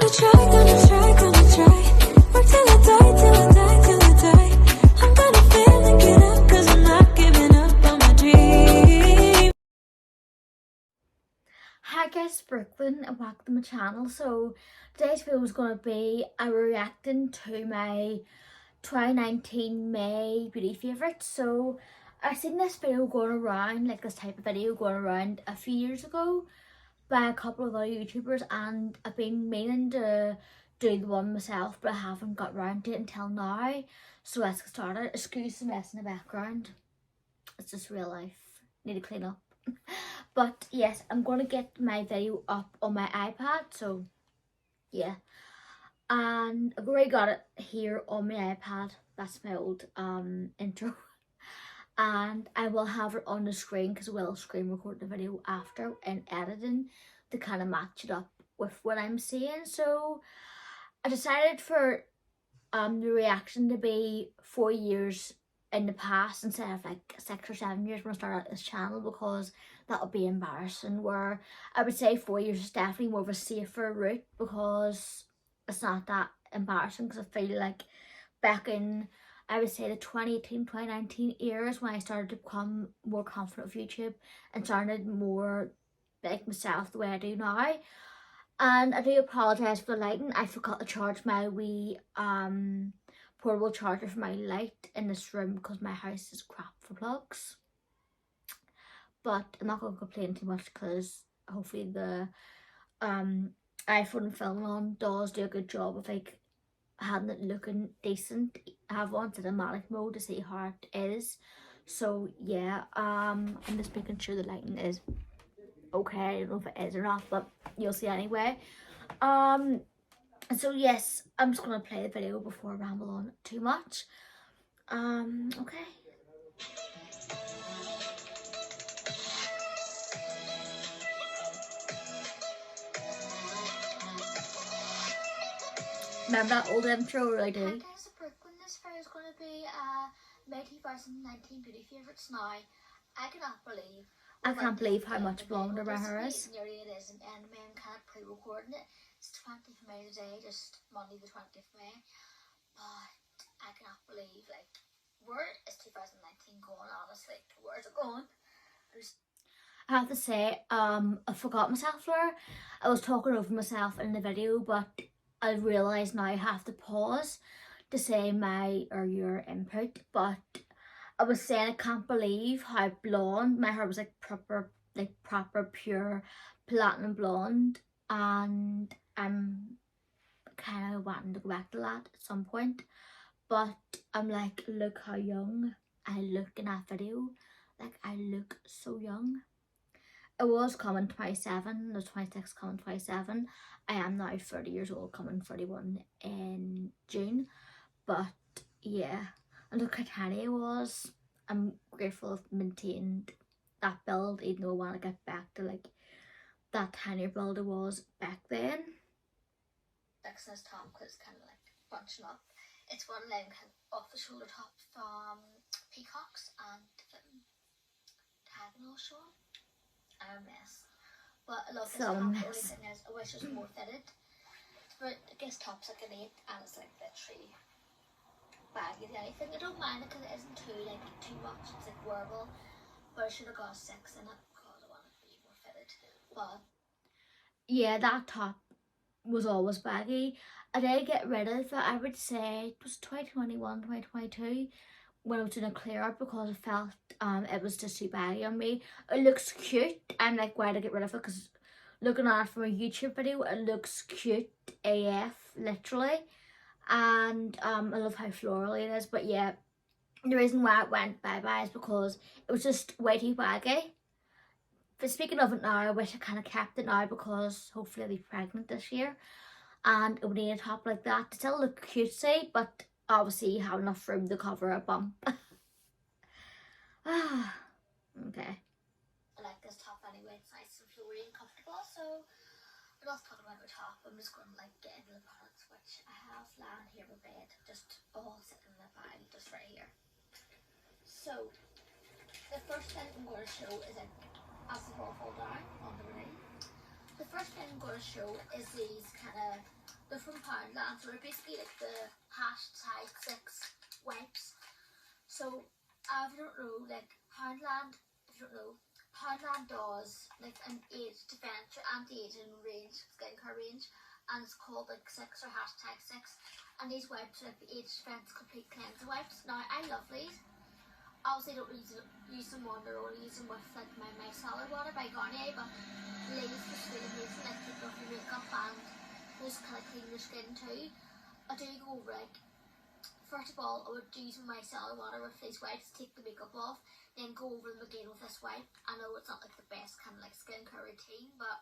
Work till I die, till I die, till I die. I'm gonna fail and get up, cause I'm not giving up on my dream. Hi guys, it's Brookelynne and welcome to my channel. So today's video is going to be a reacting to my 2019 May beauty favourites. So I've seen this video going around, like this type of video going around a few years ago by a couple of other YouTubers, and I've been meaning to do the one myself but I haven't got around to it until now. So let's get started. Excuse the mess in the background, it's just real life, need to clean up. But yes, I'm gonna get my video up on my iPad, so yeah. And I've already got it here on my iPad. That's my old intro. And I will have it on the screen because I will screen record the video after and editing to kind of match it up with what I'm seeing. So I decided for the reaction to be 4 years in the past instead of like 6 or 7 years when I started this channel, because that would be embarrassing. Where I would say 4 years is definitely more of a safer route because it's not that embarrassing, because I feel like back in, I would say, the 2018, 2019 years when I started to become more confident with YouTube and started more like myself the way I do now. And I do apologise for the lighting. I forgot to charge my wee portable charger for my light in this room because my house is crap for plugs. But I'm not going to complain too much because hopefully the iPhone I'm filming on does do a good job of like having it looking decent. I have on cinematic mode to see how it is. So yeah, I'm just making sure the lighting is okay. I don't know if it is or not, but you'll see anyway. So yes, I'm just gonna play the video before I ramble on too much. Okay. Remember that old intro? Really do. Hi guys, it's Brookelynne. This video is going to be my 2019 beauty favourites now. I cannot believe. I can't believe how much blonder my hair is. Nearly it is, and I'm kind of pre-recording it. It's 20th of May today, just Monday the 20th of May. But I cannot believe, like, where is 2019 going, honestly? Where's it going? I have to say, I forgot myself there. I was talking over myself in the video, but I realised now I have to pause to say my or your input. But I was saying I can't believe how blonde my hair was, like proper pure platinum blonde, and I'm kind of wanting to go back to that at some point. But I'm like, look how young I look in that video. Like, I look so young. I was coming 27, I was 26 coming 27. I am now 30 years old, coming 31 in June. But yeah, and look how tiny I was. I'm grateful I've maintained that build, even though I want to get back to like that tinier build I was back then. Next to this top, because it's kind of like bunching up. It's one of them kind of off the shoulder tops from Peacocks and Diagonal Show. I'm a mess. But I love this top. The only thing is, I wish it was more fitted. But I guess top's like an 8 and it's like literally baggy to anything. I don't mind it because it isn't too much. It's like wearable. But I should have got a 6 in it because I want it to be more fitted. But yeah, that top was always baggy. I did get rid of it. I would say it was 2021, 2022 when I was doing a clear out, because I felt it was just too baggy on me. It looks cute. I'm like, why did I get rid of it? Because looking at it from a YouTube video, it looks cute AF, literally. And I love how florally it is. But yeah, the reason why it went bye-bye is because it was just way too baggy. But speaking of it now, I wish I kind of kept it now, because hopefully I'll be pregnant this year. And it would need a top like that to still look cutesy, but obviously you have enough room to cover a bump. Okay. I like this top anyway. It's nice and flowy and comfortable. So we're not talking about the top. I'm just going to like get into the products, which I have lying here in my bed, just all sitting in the pile, just right here. So the first thing I'm going to show is like, as the roll fall down on the room. The first thing I'm going to show is these kind of brands. So they're basically like the hashtag 6 wipes. So if you don't know, like Poundland, if you don't know, Poundland does like an age defense anti-aging range, skincare range, and it's called like 6 or hashtag 6. And these wipes are like the age defense complete cleanser wipes. Now I love these. Obviously, I don't use them on their own. I use them with like my micellar water by Garnier, but these just really amazing. Like take off your makeup and just kind of clean your skin too. I do go over like, first of all, I would use my micellar water with these wipes, take the makeup off, then go over them again with this wipe. I know it's not like the best kind of like skincare routine, but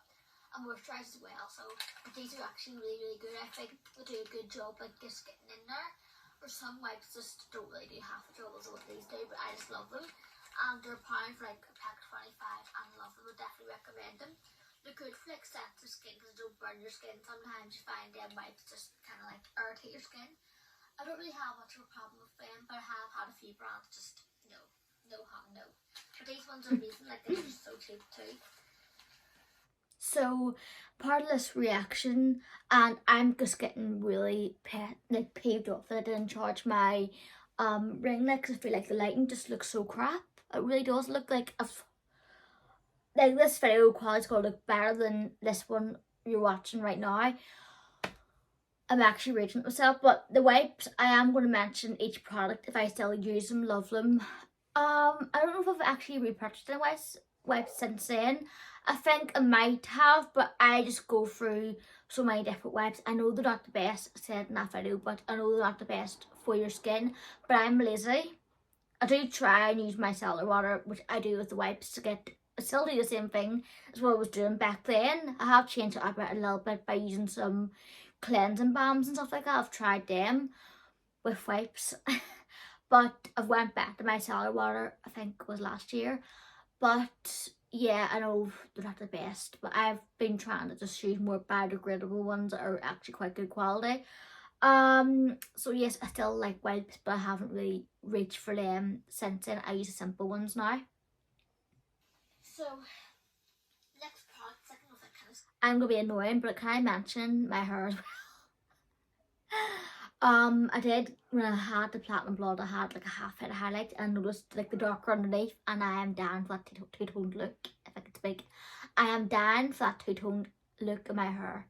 I moisturise as well. So these are actually really good. I think they do a good job like just getting in there. Or some wipes just don't really do half the job as what these do, but I just love them. And they're £1 for like a pack of 25 and I love them. I definitely recommend them. They're good for like sensitive skin because they don't burn your skin. Sometimes you find them wipes just kind of like irritate your skin. I don't really have much of a problem with them, but I have had a few brands just no. But these ones are amazing, like they're just so cheap too. So part of this reaction, and I'm just getting really peeved off that I didn't charge my ring light because I feel like the lighting just looks so crap. It really does look like like this video quality's gonna look better than this one you're watching right now. I'm actually raging at myself, but the wipes, I am going to mention each product if I still use them, love them. I don't know if I've actually repurchased any wipes since then. I think I might have, but I just go through so many different wipes. I know they're not the best, I said in that video, but I know they're not the best for your skin, but I'm lazy. I do try and use my micellar water, which I do with the wipes to get, I still do the same thing as what I was doing back then. I have changed it up a little bit by using some cleansing balms and stuff like that. I've tried them with wipes. But I've went back to my micellar water, I think it was last year. But yeah, I know they're not the best, but I've been trying to just use more biodegradable ones that are actually quite good quality. So yes, I still like wipes, but I haven't really reached for them since then. I use the simple ones now. So next product, second of it kind of. I'm gonna be annoying, but can I mention my hair as well? I did, when I had the platinum blonde, I had like a half head of highlight and I noticed like the darker underneath, and I am down for that two-toned look, if I could speak. I am down for that two-toned look in my hair.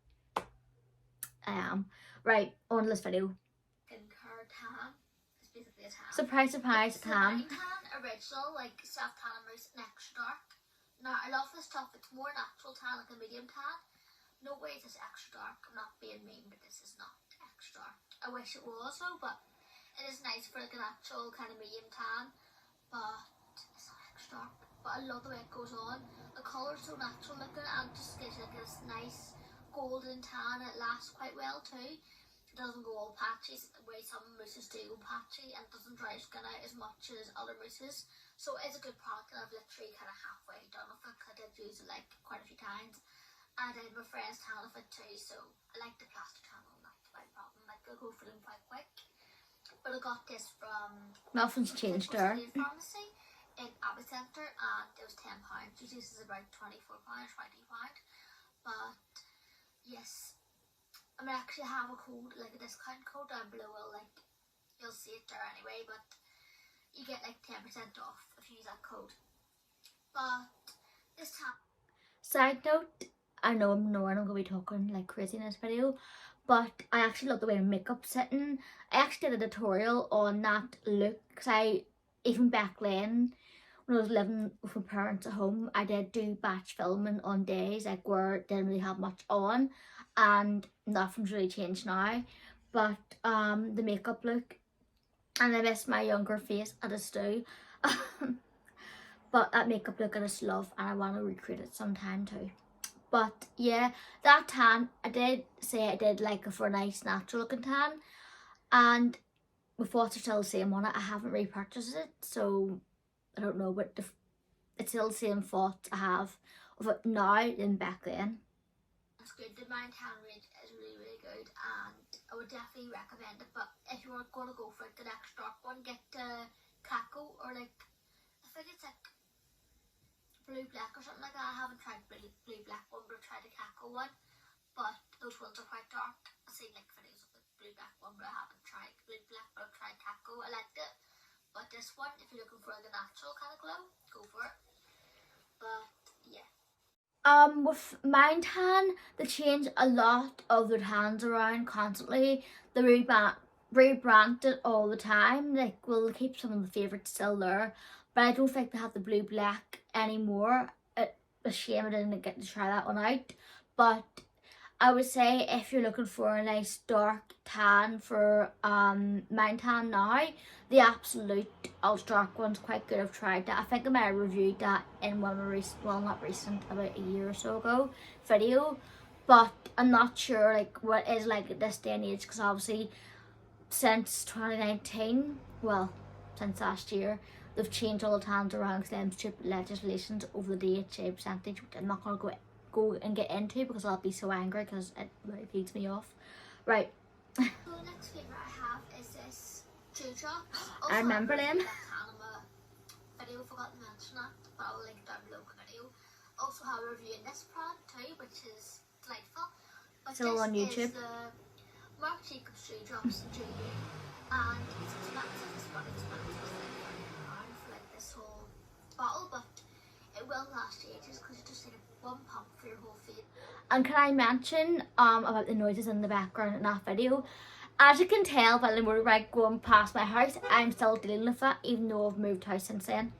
I am. Right, on to this video. Skincare tan. It's basically a tan. Surprise, surprise, It's tan. the MineTan original, like self-tanning mousse and extra dark. Now I love this stuff. It's more natural tan, like a medium tan. No way is this extra dark. I'm not being mean, but this is not extra dark. I wish it was though, but it is nice for like an actual kind of medium tan, but it's not extra dark. But I love the way it goes on. The colour's so natural looking and just gives like this nice golden tan. It lasts quite well too. It doesn't go all patchy the way some mousses do go patchy, and it doesn't dry your skin out as much as other mousses. So it's a good product, and I've literally kind of halfway done with it because I did use it like quite a few times. And I did my friend's tan with it too, so I like the plastic tan on that. Problem. Like I'll go for them quite quick. But I got this from Nothing's changed there. Pharmacy in Abbey Centre, and it was £10. Usually this is about £24 or £20. But yes, I mean, I actually have a code, like a discount code down below. You'll see it there anyway, but you get like 10% off if you use that code. But this time, side note, I know I'm going to be talking like crazy in this video, but I actually love the way makeup's sitting. I actually did a tutorial on that look because even back then, when I was living with my parents at home, I did do batch filming on days like where I didn't really have much on, and nothing's really changed now. But the makeup look, and I miss my younger face, I just do. But that makeup look I just love, and I want to recreate it sometime too. But yeah, that tan, I did say I did like it for a nice natural looking tan, and my thoughts are still the same on it. I haven't repurchased it, so I don't know, but it's still the same thoughts I have of it now than back then. it's good. The MineTan range is really good, and I would definitely recommend it. But if you were going to go for like the next dark one, get the Kako, or like, I think it's like blue black or something like that. I haven't tried blue black one, but I've tried the Kako one. But those ones are quite dark. I've seen like videos of it. blue black one, but I haven't tried blue black, but I've tried taco. I liked it. But this one, if you're looking for like a natural kind of glow, go for it. But yeah. With MineTan, they change a lot of their hands around constantly. They rebrand it all the time. Like, we'll keep some of the favourites still there, but I don't think they have the blue black anymore. It's a shame I didn't get to try that one out. But I would say if you're looking for a nice dark tan for MineTan now, the absolute ultra dark one's quite good. I've tried that. I think I might have reviewed that in one of my recent, well, not recent, about a year or so ago video, but I'm not sure like what it is like at this day and age, because obviously since 2019, well, since last year, they've changed all the tans around because them stupid legislations over the DHA percentage, which I'm not going to go and get into because I'll be so angry because it really peaks me off. Right. So the next favourite I have is this dewdrops. I remember them. Video, forgot to mention that, but I'll link down below in the video. Also have a review in this product too, which is delightful. But Still this on YouTube. is the Marc Jacobs dewdrops Dew, and it's expensive. It's not expensive. It's like £30 for like this whole bottle, but it will last ages because you just need one pump for your whole face. And can I mention about the noises in the background in that video? As you can tell by the motorbike going past my house, I'm still dealing with that even though I've moved house since then.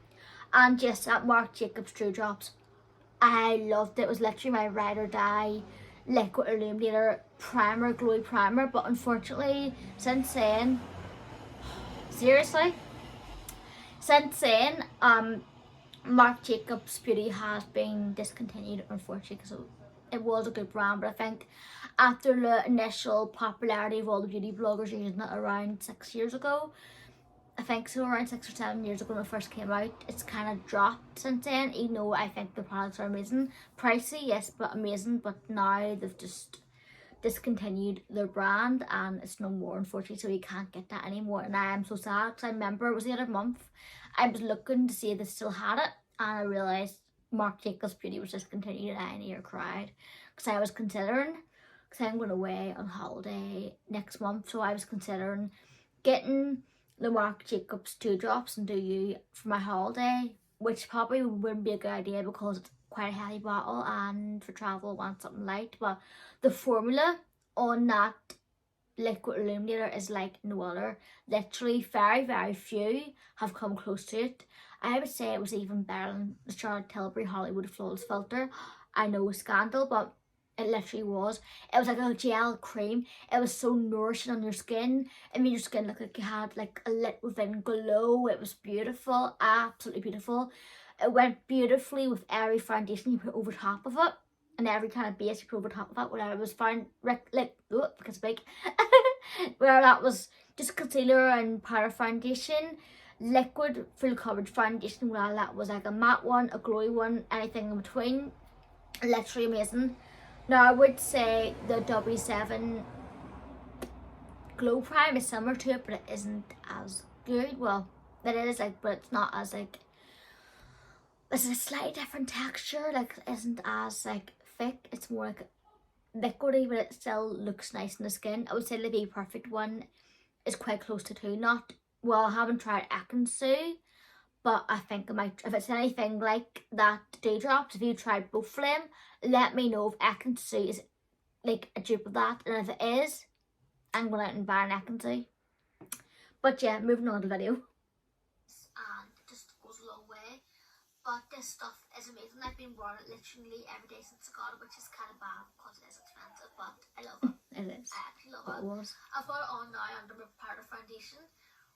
And just that Marc Jacobs dewdrops, I loved it. It was literally my ride or die liquid illuminator primer, glowy primer. But unfortunately, since then, seriously, since then, Marc Jacobs Beauty has been discontinued, unfortunately, because it was a good brand. But I think after the initial popularity of all the beauty bloggers using it around 6 years ago, I think so, around 6 or 7 years ago when it first came out, it's kind of dropped since then, even though I think the products are amazing. Pricey, yes, but amazing. But now they've just discontinued their brand and it's no more, unfortunately, so you can't get that anymore. And I am so sad because I remember it was the other month I was looking to see if they still had it, and I realised Marc Jacobs Beauty was discontinued, and I near cried because I was considering, because I'm going away on holiday next month, so I was considering getting the Marc Jacobs dewdrops and Do You for my holiday, which probably wouldn't be a good idea because it's quite a heavy bottle, and for travel I want something light. But the formula on that liquid illuminator is like no other. Literally very few have come close to it. I would say it was even better than the Charlotte Tilbury Hollywood Flawless Filter. I know, a scandal, but it literally was. It was like a gel cream. It was so nourishing on your skin. It made your skin look like you had like a lit within glow. It was beautiful, absolutely beautiful. It went beautifully with every foundation you put over top of it, and every kind of base you put over top of it. Whether it was because big, where that was just concealer and powder foundation, liquid full coverage foundation, where that was like a matte one, a glowy one, anything in between. Literally amazing. Now I would say the W7 Glow Prime is similar to it, but it isn't as good. Well, it is like, but it's not as like, it's a slightly different texture. Like, it isn't as like thick. It's more like liquidy, but it still looks nice in the skin. I would say the Be Perfect one is quite close to 2. Not, well, I haven't tried Conceal, but I think I might, if it's anything like that dewdrops, if you tried both of them, let me know if Conceal is like a dupe of that, and if it is, I'm going out and buy an Conceal. But yeah, moving on to the video. And it just goes a long way. But this stuff is amazing. I've been wearing it literally every day since I got it, which is kind of bad because it is expensive, but I love it. It is. I actually love It it. was. I've got it on now under my powder foundation,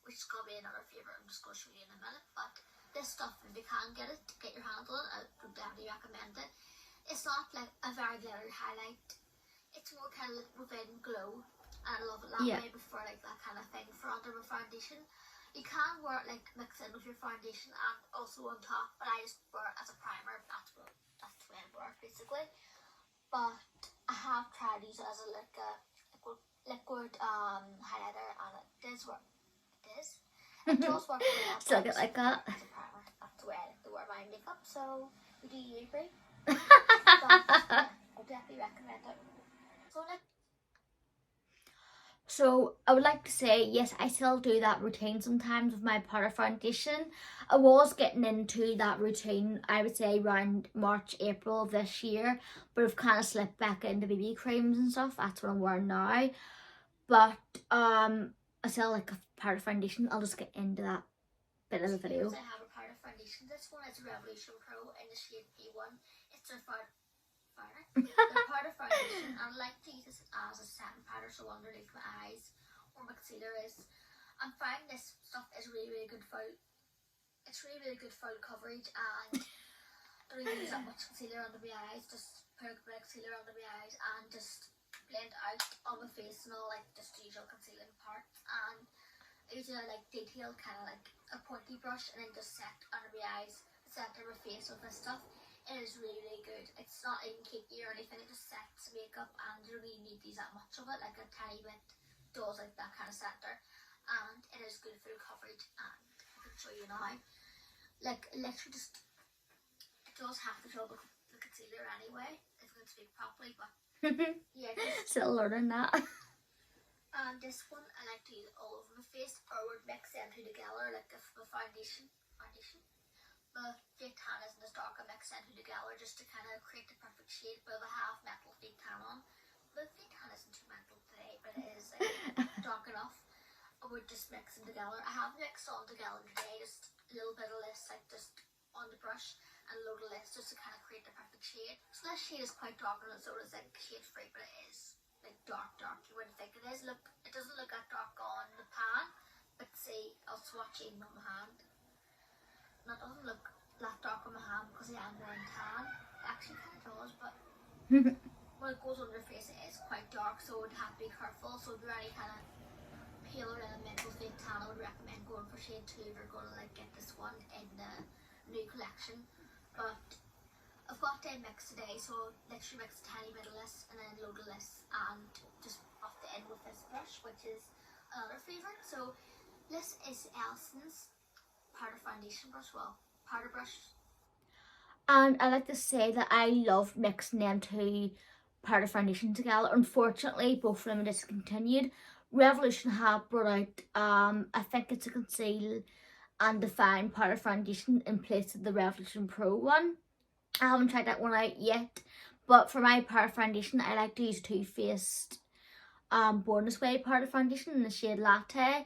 which is going to be another favourite. I'm just going to show you in a minute. But this stuff, if you can get it, get your hands on it, I would definitely recommend it. It's not like a very glittery highlight. It's more kind of like within glow. And I love it that way before like that kind of thing for under my foundation. You can wear it like mix in with your foundation and also on top, but I just wear it as a primer. That's the way I wear it basically. But I have tried to use it as a liquid highlighter, and it does work. It does work really well. Still get like that. As a primer. That's the way I like to wear my makeup. So do you agree? But, yeah, I definitely recommend it. So I would like to say, yes, I still do that routine sometimes with my powder foundation. I was getting into that routine, I would say around March, April of this year, but I've kind of slipped back into BB creams and stuff. That's what I'm wearing now. But I still like a powder foundation. I'll just get into that bit of the video. I have a powder foundation. This one is Revolution Pro in the shade P1. It's a the powder foundation. I like to use this as a setting powder, so underneath my eyes where my concealer is. I'm finding this stuff is really good for. It's really good full coverage, and don't even use that much concealer under my eyes. Just put a bit of concealer under my eyes and just blend out on my face and all, like just the usual concealing parts. And I usually like detail kind of like a pointy brush and then just set under my eyes, set under my face with this stuff. It is really good. It's not even cakey or anything. It just sets makeup, and you don't really need to use that much of it. Like a tiny bit does like that kind of center, and it is good for the coverage. And I can show you now. Like literally just, it does have to show the concealer anyway if you can speak properly. But yeah, still learning that. And this one I like to use all over my face, or would mix them two together, like if my foundation. The fake tan isn't as dark, I mix them two together just to kind of create the perfect shade. But I have metal fake tan on. The fake tan isn't too metal today, but it is like, dark enough. I would just mix them together. I have mixed on together today, just a little bit of this, like just on the brush, and a load of this just to kind of create the perfect shade. So this shade is quite dark, and so it's like shade free, but it is like dark. You wouldn't think it is. Look, it doesn't look that dark on the pan, but see, I'll swatch it on my hand. And it doesn't look that dark on my hand because I am wearing tan. It actually kind of does, but when it goes under your face, it is quite dark, so you'd have to be careful. So if you're any kind of paler elemental fake tan, I would recommend going for shade 2 if you're going to like get this one in the new collection. But I've got a mix today, so literally mix a tiny bit of this and then a load of this, and just buff it in with this brush, which is another favourite. So this is Elson's powder foundation brush, powder brush. And I like to say that I love mixing them two powder foundation together. Unfortunately, both of them are discontinued. Revolution have brought out, I think it's a Conceal and Define powder foundation in place of the Revolution Pro one. I haven't tried that one out yet, but for my powder foundation, I like to use Too Faced Born This Way powder foundation in the shade Latte.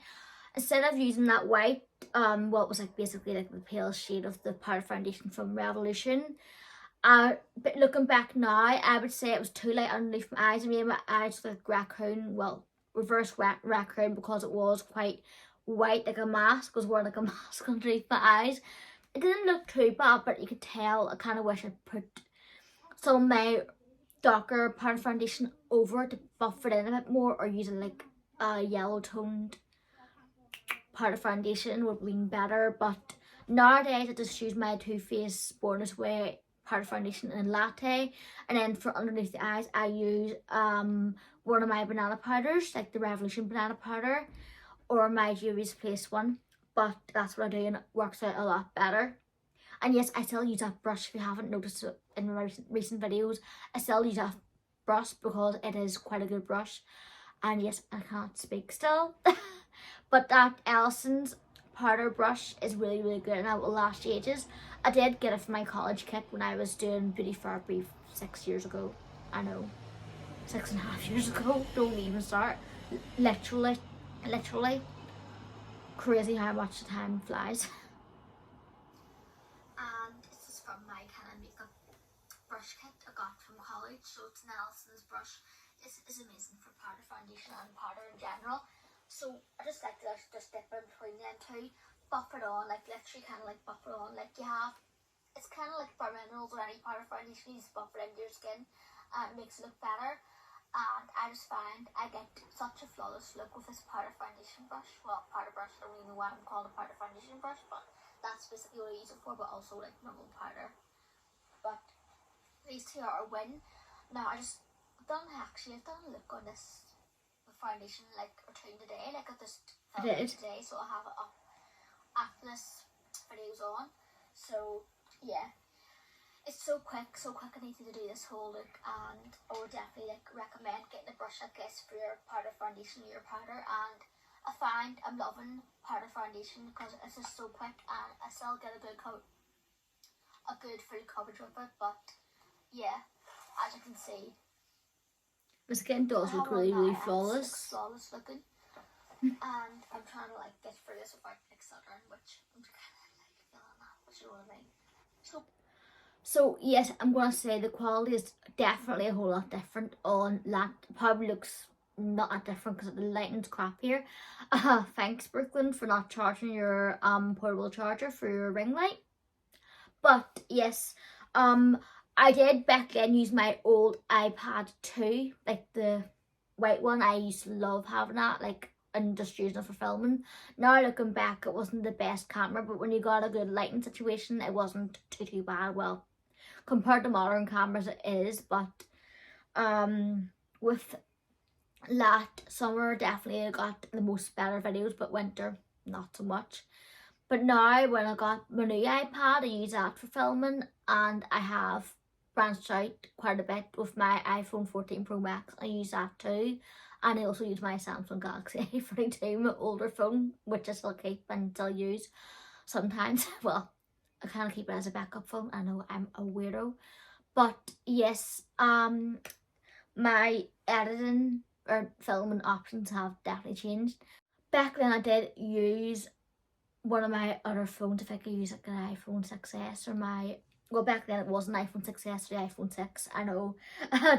Instead of using that white, what was like basically like the pale shade of the powder foundation from Revolution. But looking back now, I would say it was too light underneath my eyes. I made my eyes look like raccoon, well, reverse raccoon, because it was quite white, like a mask. I was wearing like a mask underneath my eyes. It didn't look too bad, but you could tell I kind of wish I'd put some of my darker powder foundation over it to buff it in a bit more, or using like a yellow toned powder foundation would have been better. But nowadays I just use my Too Faced Born This Way powder foundation in Latte, and then for underneath the eyes I use one of my banana powders, like the Revolution banana powder, or my Juvia's Place one. But that's what I do, and it works out a lot better. And yes, I still use that brush. If you haven't noticed it in my recent videos, I still use that brush because it is quite a good brush. And yes, I can't speak still. But that Elson's powder brush is really good, and it will last ages. I did get it for my college kit when I was doing beauty therapy 6 years ago. I know, 6.5 years ago. Don't even start. Literally crazy how much the time flies. And this is from my kind of makeup brush kit I got from college. So it's an Elson's brush. This is amazing for powder foundation and powder in general. So I just like to just dip in between them two, buff it on, like literally kind of like buff it on, like you have. It's kind of like for minerals or any powder foundation, you just buff it into your skin, and it makes it look better. And I just find I get such a flawless look with this powder foundation brush. Well, powder brush, I don't really know why I'm calling a powder foundation brush, but that's basically what I use it for, but also like normal powder. But these two are a win. Now I've done a look on this foundation like routine today, like I just filmed it today, so I'll have it up after this video's on. So yeah, it's so quick, I need you to do this whole look, and I would definitely like recommend getting a brush like this for your powder foundation or your powder. And I find I'm loving powder foundation because it's just so quick and I still get a good full coverage with it. But yeah, as you can see, The skin does look really, really flawless. It's flawless looking. And I'm trying to like get through this without like stuttering, which I'm kind of like feeling that, which you know what I mean. So yes, I'm gonna say the quality is definitely a whole lot different on that. Probably looks not that different because the lighting's crap here. Thanks Brookelynne for not charging your portable charger for your ring light. But yes, I did back then use my old iPad 2, like the white one. I used to love having that, like, and just using it for filming. Now looking back, it wasn't the best camera, but when you got a good lighting situation, it wasn't too bad. Well, compared to modern cameras, it is, but with that summer, definitely I got the most better videos, but winter, not so much. But now, when I got my new iPad, I use that for filming, and I have branched out quite a bit with my iPhone 14 Pro Max. I use that too, and I also use my Samsung Galaxy A42, my older phone, which I still keep and still use sometimes. Well, I kind of keep it as a backup phone. I know I'm a weirdo, but yes, my editing or filming options have definitely changed. Back then, I did use one of my other phones if I could use like an iPhone 6S or my, well, back then it was an iPhone 6S or the iPhone 6. I know,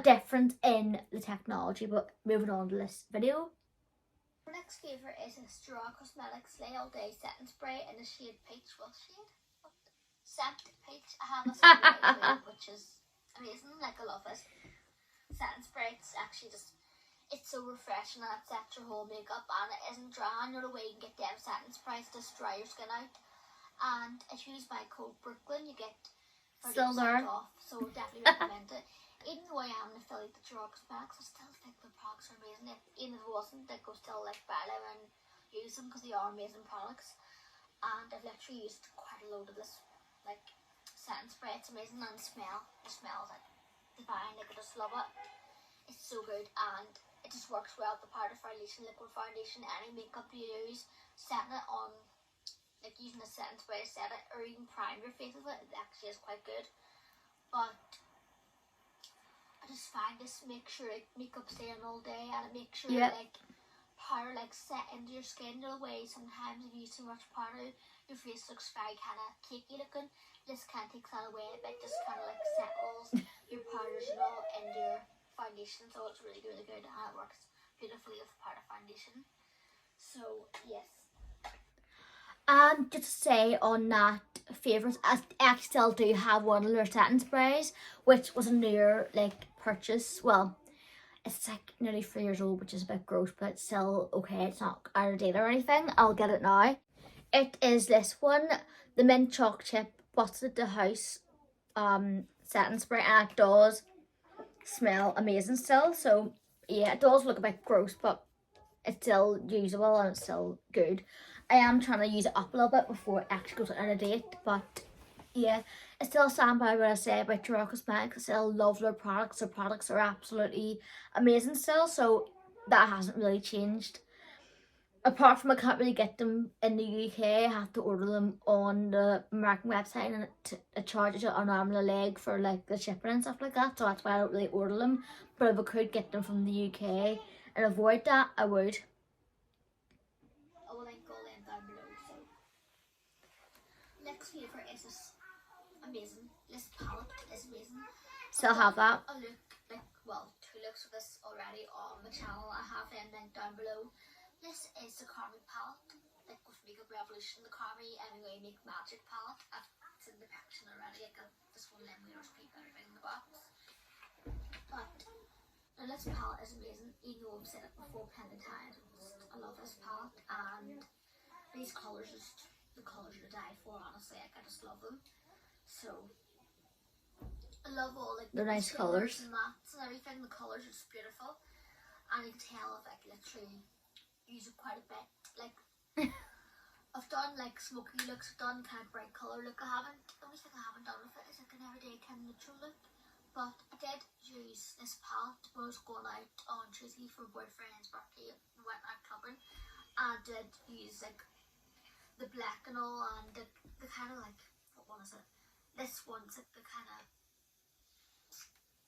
different in the technology, but moving on to this video. My next favourite is this Gerard Cosmetics Lay All Day Setting Spray in the shade Peach. What shade? What? Scent Peach. I have this one which is amazing. Like, I love this setting spray. It's actually just, it's so refreshing and it sets your whole makeup and it isn't dry. You know the way you can get them setting sprays to just dry your skin out. And if you use my code Brookelynne, you get 30% off. So definitely recommend it. Even though I am an affiliate with Gerard Cosmetics, I still think the products are amazing. Even if it wasn't, I could still like buy them and use them because they are amazing products. And I've literally used quite a load of this like setting spray. It's amazing, and the smell is like divine. Like, I just love it. It's so good, and it just works well with the powder foundation, liquid foundation, any makeup you use. Setting it on, like using a setting spray to set it, or even prime your face with it, it actually is quite good. But I just find this makes your like, makeup stay on all day, and it makes your like powder like set into your skin the way sometimes if you use too much powder, your face looks very kind of cakey looking. This kind of takes that away a bit, just kind of like settles your powders, you know, into your foundation. So it's really good, and it works beautifully with powder foundation. So yes. And just to say on that favourites, I actually still do have one of their setting sprays, which was a newer like purchase. Well, it's like nearly 3 years old, which is a bit gross, but it's still okay. It's not out of date or anything. I'll get it now. It is this one, the mint chalk chip busted the house setting spray, and it does smell amazing still. So yeah, it does look a bit gross, but it's still usable and it's still good. I am trying to use it up a little bit before it actually goes out of date, but yeah, I still stand by what I say about Gerard Cosmetics. I still love their products. Their products are absolutely amazing still, so that hasn't really changed. Apart from I can't really get them in the UK, I have to order them on the American website, and it charges you an arm and a leg for like the shipping and stuff like that, so that's why I don't really order them. But if I could get them from the UK and avoid that, I would. I will link all them down below. So next favourite is this amazing, this palette is amazing. Still have that. A look, like, well, 2 looks of this already on the channel. I have them linked down below. This is the Carmi palette, like with Makeup Revolution, the Carmi Anyway Make Magic palette. It's in the packaging already. I got this one in Winners Peak, everything in the box. But now this palette is amazing. Even though I've said it before plenty of times, I love this palette, and these colours, just the colours are to die for. Honestly, like, I just love them. So I love all like they're nice colours and mats and everything. The colours are just beautiful, and you can tell if I literally use it quite a bit. Like, I I've done like smoky looks, I've done kind of bright colour look. The only thing I haven't done with it is like an everyday kind of neutral look. But I did use this palette when I was going out on Tuesday for my boyfriend's birthday. We went out clubbing, and I did use like the black and all, and the kind of like, what one is it? This one's like the kind of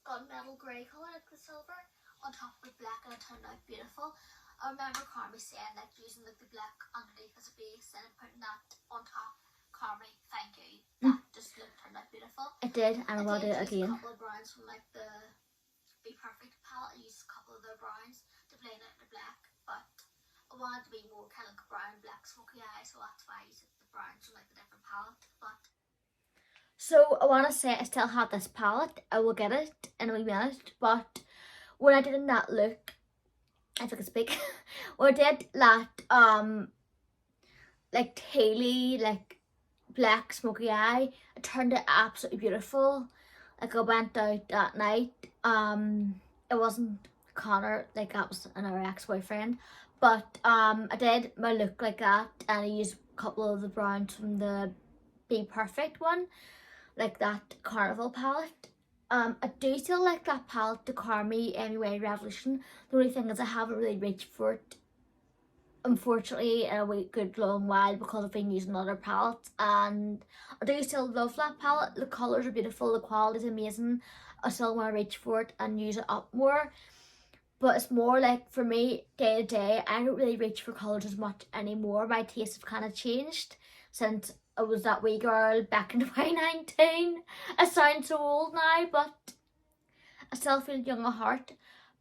gunmetal grey colour, like the silver, on top of the black, and it turned out beautiful. I remember Carmi saying like using like the black underneath as a base and then putting that on top. Carmi, thank you. That just turned out beautiful. It did, and I will do it again. A couple of browns from like the Be Perfect palette. I used a couple of their browns to blend out the black, but I wanted to be more kind of like brown, black, smoky eye, so that's why I used the browns from like the different palette. But so I want to say I still have this palette. I will get it in a wee minute, but when I did that look, if I can speak, when I did that like taily, like black smoky eye, it turned out absolutely beautiful. Like I went out that night, it wasn't Connor, like that was another ex-boyfriend, but I did my look like that, and I used a couple of the browns from the Be Perfect one, like that Carnival palette. I do still like that palette, the Carmi Anyway Revolution. The only thing is I haven't really reached for it, unfortunately, in a good long while, because I've been using other palettes, and I do still love that palette. The colours are beautiful, the quality is amazing. I still want to reach for it and use it up more, but it's more like, for me, day to day, I don't really reach for colours as much anymore. My tastes have kind of changed since I was that wee girl back in 2019. I sound so old now, but I still feel young at heart.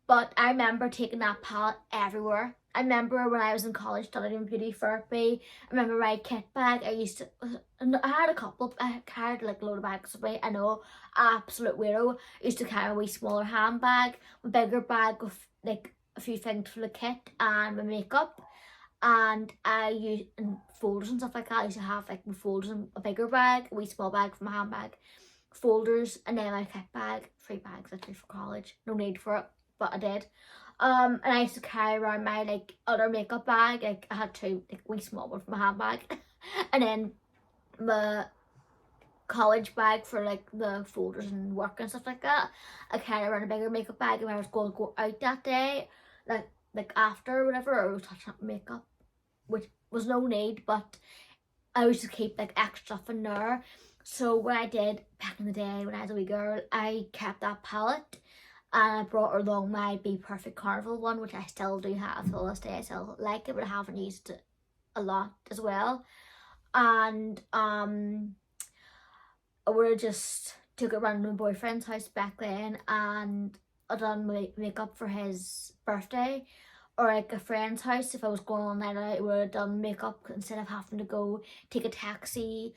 But I remember taking that palette everywhere. I remember when I was in college studying beauty therapy, I remember my kit bag, I had a couple, I carried like a load of bags with me, I know, absolute weirdo. I used to carry a wee smaller handbag, a bigger bag with like a few things for the kit and my makeup, and I used folders and stuff like that. I used to have like my folders in a bigger bag, a wee small bag for my handbag, folders, and then my kit bag, 3 bags actually for college, no need for it, but I did. And I used to carry around my like other makeup bag. Like I had 2 like wee small one for my handbag, and then my college bag for like the folders and work and stuff like that. I carry around a bigger makeup bag, and when I was going to go out that day, like after or whatever, I was touching up makeup, which was no need, but I used to keep like extra stuff in there. So what I did back in the day when I was a wee girl, I kept that palette. And I brought along my Be Perfect Carnival one, which I still do have till this day. I still like it, but I haven't used it a lot as well. And I would have just took it around to my boyfriend's house back then, and I done my makeup for his birthday, or like a friend's house. If I was going on night out, I would have done makeup instead of having to go take a taxi,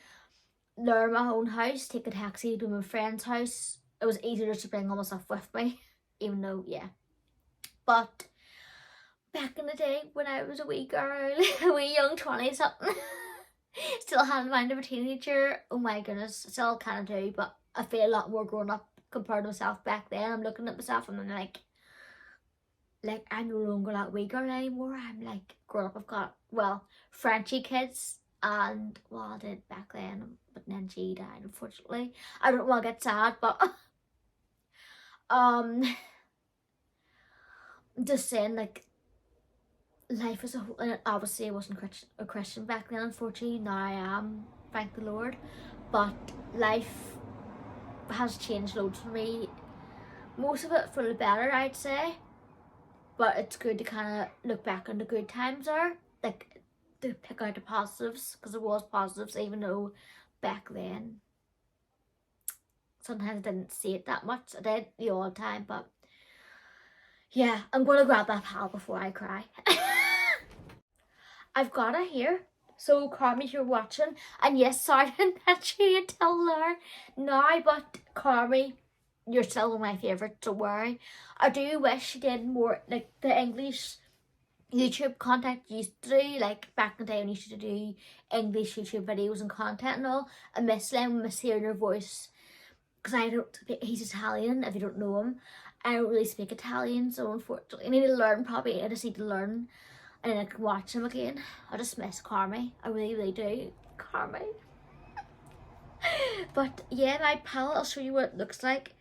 learn my own house, take a taxi to my friend's house. It was easier to bring all my stuff with me, even though, yeah. But back in the day when I was a wee girl, a wee young 20-something, still had the mind of a teenager. Oh my goodness, still kind of do, but I feel a lot more grown up compared to myself back then. I'm looking at myself and I'm like I'm no longer that wee girl anymore. I'm like grown up. I've got, well, Frenchie kids, and well, I did back then, but then she died, unfortunately. I don't want to get sad, but just saying, like, life as a whole, and obviously I wasn't a Christian back then, unfortunately. Now I am, thank the Lord, but life has changed loads for me, most of it for the better, I'd say, but it's good to kind of look back on the good times there, like to pick out the positives, because there was positives, even though back then sometimes I didn't see it that much. I did the odd time, but yeah, I'm going to grab that palette before I cry. I've got it here. So, Carmi, if you're watching, and yes, sorry I didn't mention you until there now, but Carmi, you're still one of my favourites, don't worry. I do wish you did more, like, the English YouTube content you used to do, like back in the day when you used to do English YouTube videos and content and all. I miss them, I miss hearing your voice, because he's Italian, if you don't know him. I don't really speak Italian, so unfortunately I need to learn, probably I just need to learn and then I can watch them again. I just miss Carmi. I really, really do. Carmi. But yeah, my palette, I'll show you what it looks like.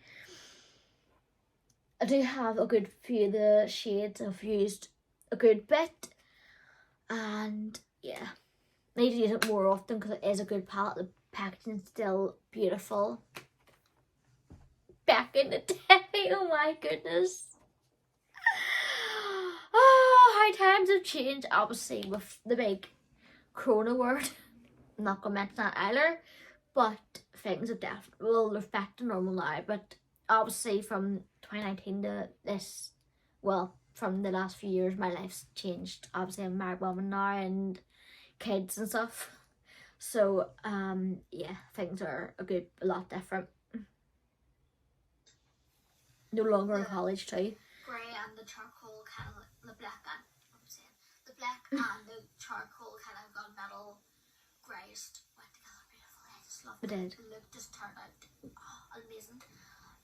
I do have a good few of the shades. I've used a good bit. And yeah, I need to use it more often because it is a good palette. The packaging's still beautiful. Back in the day, oh my goodness. Oh, how times have changed, obviously, with the big corona word. I'm not going to mention that either, but things have definitely, well, they're back to normal now, but obviously from 2019 to this, well, from the last few years, my life's changed. Obviously, I'm a married woman now and kids and stuff. So, yeah, things are a lot different. No longer in college too. Grey and the charcoal kind of the black and what I'm saying, the black and the charcoal kind of got metal greyish went together beautiful. I just love it. The look just turned out amazing.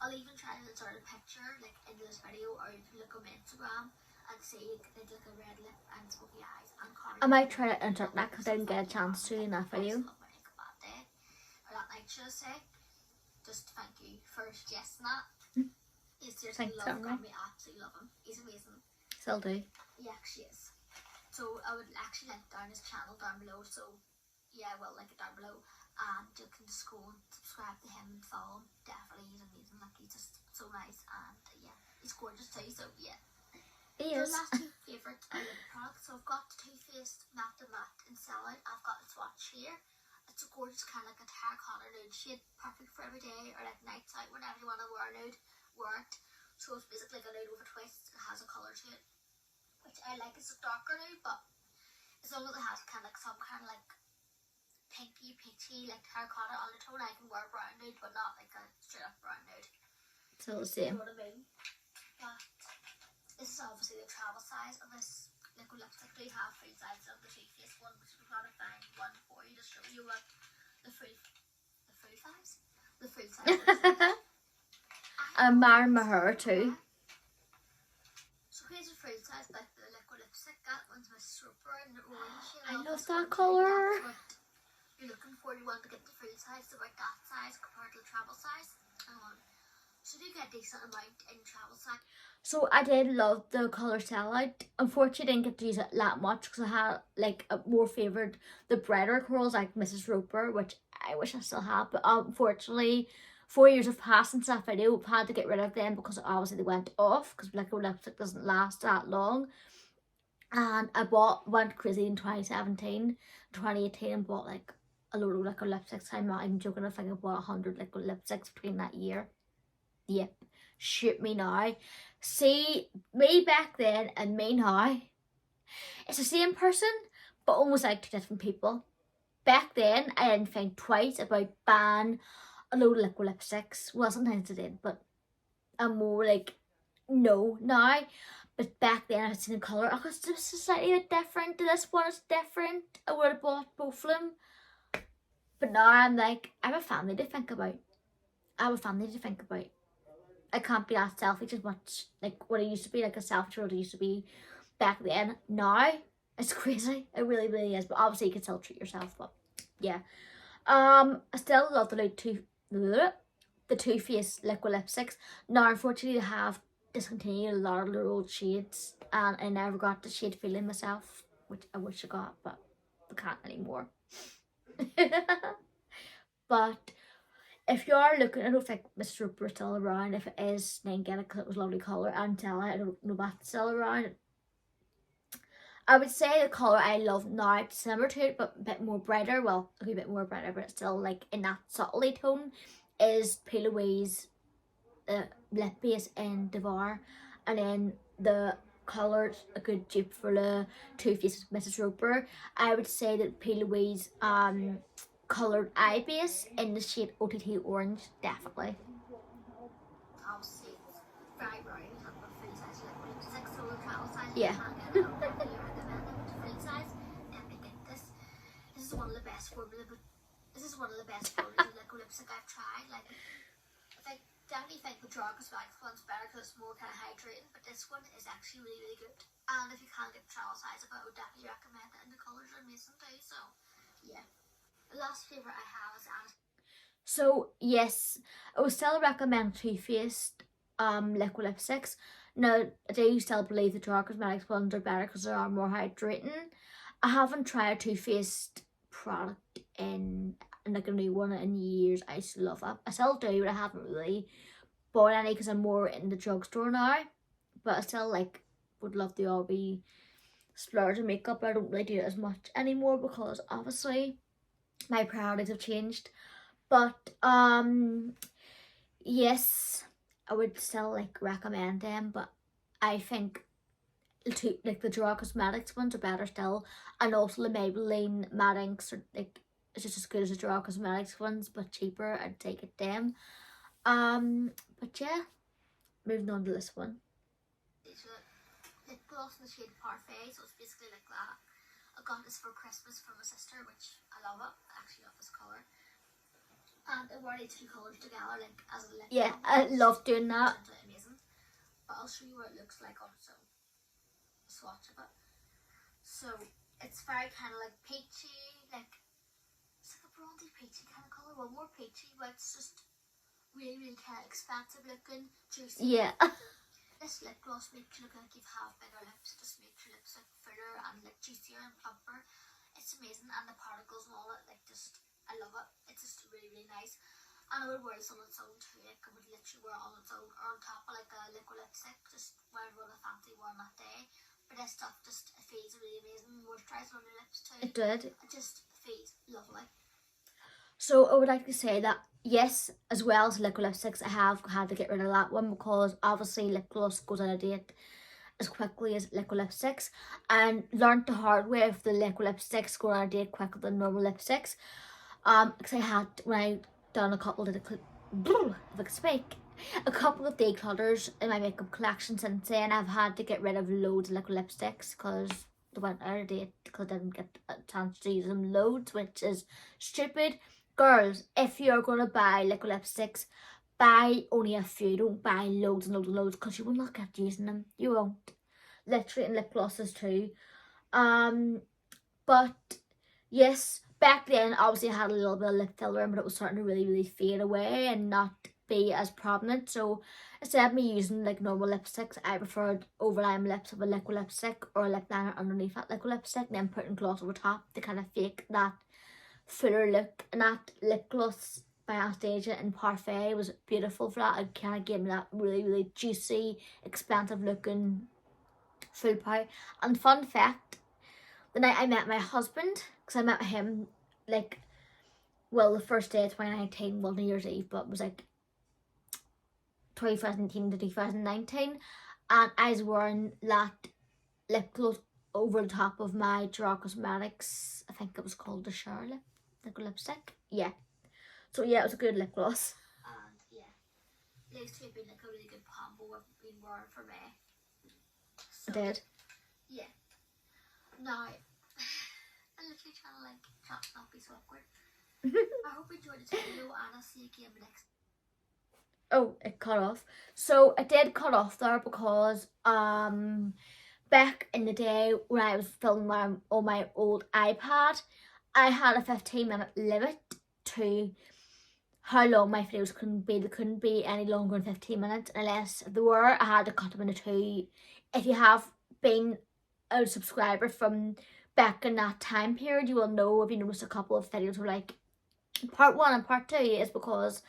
I'll even try to insert a picture like into this video, or you can look on my Instagram and see they look a red lip and smoky eyes and Connie. I might try to insert that because I didn't get a chance to in that video. Or that night, should I say? Just thank you for suggesting that. He's seriously love Connie, absolutely love him. He's amazing. Still do. He actually is. So I would actually link down his channel down below. So yeah, I will link it down below. And you can just go and subscribe to him and follow him. Definitely, he's amazing. Like, he's just so nice, and yeah, he's gorgeous too. So yeah. He is. The last two favourite products. So I've got the Too Faced Matte in Sellout. I've got the swatch here. It's a gorgeous kind of like a terracotta nude shade, perfect for every day or like nights out whenever you want to wear a nude. Wear it. So it's basically like a nude with a twist. It has a colour to it, which I like. It's a darker nude, but as long as it has kind of like some kind of like pinky, peachy, like terracotta undertone, I can wear a brown nude, but not like a straight up brown nude. Still the same. You know what I mean? But this is obviously the travel size of this liquid lipstick. Do have three sizes of the Too Faced one, which we've got to find one for you to show you what the full size. The full size. I'm marrying my hair too. So here's a full size like the liquid lipstick. That one's my super and the orange. I love that colour. What you're looking for, you want to get the full size, so about that size compared to the travel size. So you get a decent amount in travel size. So I did love the colour Sellout. Unfortunately, I didn't get to use it that much because I had like a more favoured the brighter curls like Mrs. Roper, which I wish I still had, but unfortunately 4 years have passed since that video. I've had to get rid of them because obviously they went off because liquid lipstick doesn't last that long. And I went crazy in 2017, 2018 and bought like a load of liquid lipsticks. I'm not even joking, I think I bought 100 liquid lipsticks between that year. Yep, shoot me now. See, me back then and me now, it's the same person, but almost like two different people. Back then, I didn't think twice about buying a load of liquid lipsticks. Well, sometimes I did, but I'm more like, no, now. But back then, I had seen the colour. Oh, this is slightly a bit different. This one is different. I would have bought both of them. But now I'm like, I have a family to think about. I can't be that selfish as much like what I used to be, like a selfish world I used to be back then. Now, it's crazy. It really, really is. But obviously, you can still treat yourself. But yeah. I still love the Too Faced liquid lipsticks. Now, unfortunately, they have discontinued a lot of their old shades, and I never got the shade feeling myself, which I wish I got, but I can't anymore. But if you are looking, I don't think Mr. Roper is still around. If it is, then get it because it was a lovely colour. And tell I don't know if that's still around. I would say the colour I love now, it's similar to it, but a bit more brighter. Well, a bit more brighter, but it's still like in that subtly tone, is Pale Away's lip base in Devour. And then the colour's a good dupe for the Too Faced Mrs. Roper. I would say that Pale Away's coloured eye base in the shade OTT Orange, definitely. Obviously, it's very brown. You have a full size liquid lipstick, so the travel size. Yeah. This is one of the best formulas of liquid lipstick I've tried. Like, definitely think the Gerard Cosmetics one's better because it's more kind of hydrating, but this one is actually really, really good. And if you can't get the travel size of it, I would definitely recommend it, and the colours are amazing too, so yeah. The last favourite I have is So yes, I would still recommend Too Faced liquid lipsticks. Now I do still believe the Gerard Cosmetics ones are better because they are more hydrating. I haven't tried a Too Faced product in like a new one in years. I still love it. I still do, but I haven't really bought any because I'm more in the drugstore now. But I still like would love to all be splurge and makeup. But I don't really do it as much anymore because obviously my priorities have changed. But yes, I would still like recommend them, but I think like the Gerard Cosmetics ones are better still, and also the Maybelline matte inks are like it's just as good as the Gerard Cosmetics ones, but cheaper. I'd take it them. But yeah, moving on to this one. lip gloss in the shade Parfait, so it's basically like that. I got this for Christmas from my sister, which I love it. I actually love this colour. And I wore these two colours together, like as a lip. Yeah, I love doing that. Amazing. But I'll show you what it looks like on its own. Swatch of it. So it's very kind of like peachy, like it's like a bronzy peachy kind of colour. Well, more peachy, but it's just really kind of expansive looking, juicy. Yeah. This lip gloss makes you look like you've had bigger lips. Just makes your lips look fuller and like juicier and plumper. It's amazing, and the particles and all that, like just I love it. It's just really nice. And I would wear this on its own too. Like I would literally wear it on its own or on top of like a liquid lipstick, just whatever I fancy wearing that day. But this stuff just it feels really amazing. Moisturiser on your lips too. It did. It just feels lovely. So I would like to say that yes, as well as liquid lipsticks, I have had to get rid of that one because obviously lip gloss goes out of date as quickly as liquid lipsticks, and learned the hard way of the liquid lipsticks go out of date quicker than normal lipsticks. Because I had when I done a couple of if I could speak, a couple of declutters in my makeup collection since then. I've had to get rid of loads of liquid lipsticks because they went out of date because I didn't get a chance to use them loads, which is stupid. Girls, if you're going to buy liquid lipsticks, buy only a few. Don't buy loads and loads and loads because you will not get using them. You won't. Literally, and lip glosses too. But yes, back then obviously I had a little bit of lip filler in, but it was starting to really fade away and not be as prominent. So instead of me using like normal lipsticks, I preferred overlaying lips with a liquid lipstick or a lip liner underneath that liquid lipstick and then putting gloss over top to kind of fake that fuller look. And that lip gloss by Anastasia and Parfait was beautiful for that. It kind of gave me that really juicy, expensive looking full power. And fun fact, the night I met my husband, because I met him like, well, the first day of 2019 wasn't New Year's Eve, but it was like 2017 to 2019, and I was wearing that lip gloss over the top of my Gerard Cosmetics, I think it was called the Charlotte liquid lipstick. Yeah. So yeah, it was a good lip gloss. And yeah, these two have been like a really good combo I've been wearing for me. So, I did. Yeah. Now, I'm literally trying to like not be so awkward. I hope you enjoyed this video and I'll see you again next. Oh, it cut off. So it did cut off there because back in the day when I was filming on my old iPad, I had a 15-minute limit to how long my videos couldn't be. They couldn't be any longer than 15 minutes unless they were. I had to cut them into two. If you have been a subscriber from back in that time period, you will know if you noticed a couple of videos were like part 1 and part 2 is because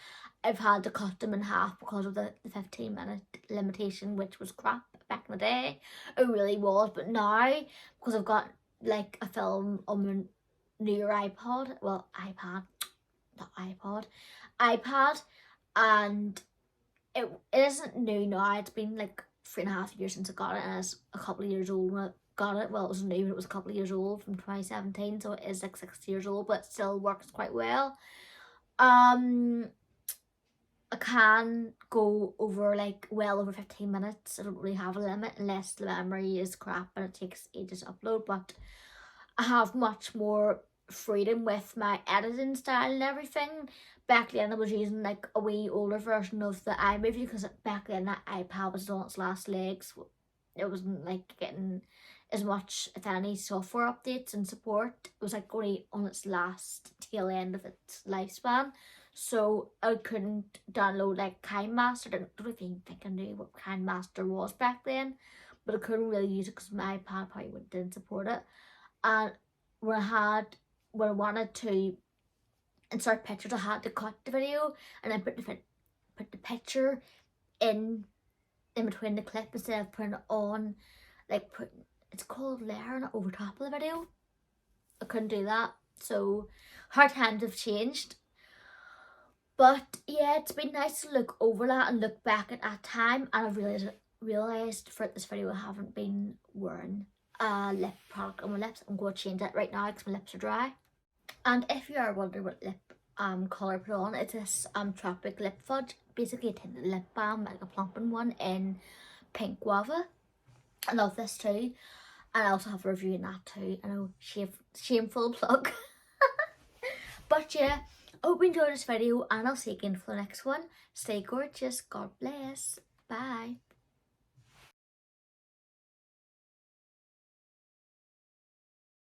I've had to cut them in half because of the 15-minute limitation, which was crap back in the day. It really was. But now, because I've got like a film on my newer iPad, and it isn't new now. It's been like 3.5 years since I got it, and it's a couple of years old when I got it. Well, it was new when it was a couple of years old from 2017, so it is like 6 years old, but it still works quite well. I can go over like well over 15 minutes. I don't really have a limit unless the memory is crap and it takes ages to upload, but I have much more freedom with my editing style and everything. Back then I was using like a wee older version of the iMovie because back then that iPad was on its last legs. it wasn't like getting as much, if any, software updates and support. It was like only on its last tail end of its lifespan, so I couldn't download like KineMaster. I don't even think I knew what KineMaster was back then, but I couldn't really use it because my iPad probably didn't support it. And when I wanted to insert pictures, I had to cut the video and then put the picture in between the clip instead of putting it on, like it's called layering it over top of the video. I couldn't do that, so hard times have changed. But yeah, it's been nice to look over that and look back at that time, and I realised for this video I haven't been wearing a lip product on my lips. I'm going to change that right now because my lips are dry. And if you are wondering what lip colour I put on, it's this Tropic Lip Fudge, basically a tinted lip balm, like a plumping one in Pink Guava. I love this too, and I also have a review in that too. I know, shameful plug. But yeah, I hope you enjoyed this video, and I'll see you again for the next one. Stay gorgeous, God bless, bye.